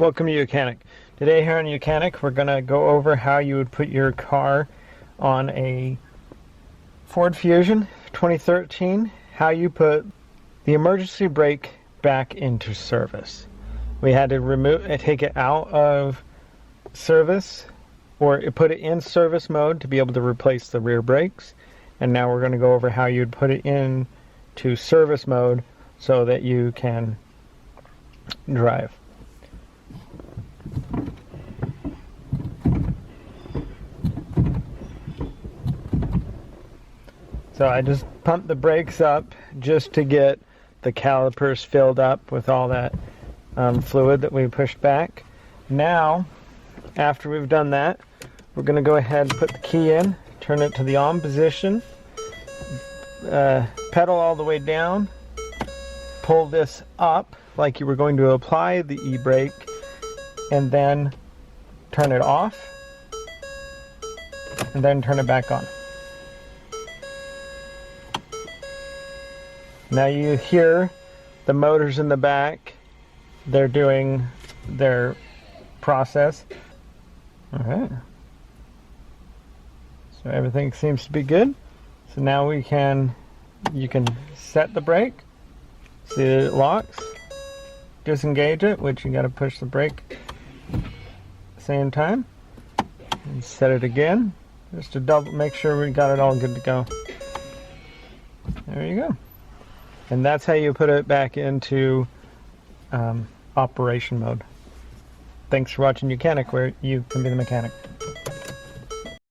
Welcome to YOUCANIC. Today here on YOUCANIC we're going to go over how you would put your car on a Ford Fusion 2013, how you put the emergency brake back into service. We had to take it out of service, or put it in service mode to be able to replace the rear brakes, and now we're going to go over how you'd put it into service mode so that you can drive. So I just pumped the brakes up just to get the calipers filled up with all that fluid that we pushed back. Now, after we've done that, we're going to go ahead and put the key in, turn it to the on position, pedal all the way down, pull this up like you were going to apply the e-brake, and then turn it off, and then turn it back on. Now you hear the motors in the back. They're doing their process. Alright. So everything seems to be good. So now you can set the brake. See that it locks. Disengage it, which you got to push the brake at the same time. And set it again. Just to make sure we got it all good to go. There you go. And that's how you put it back into operation mode. Thanks for watching YOUCANIC, where you can be the mechanic.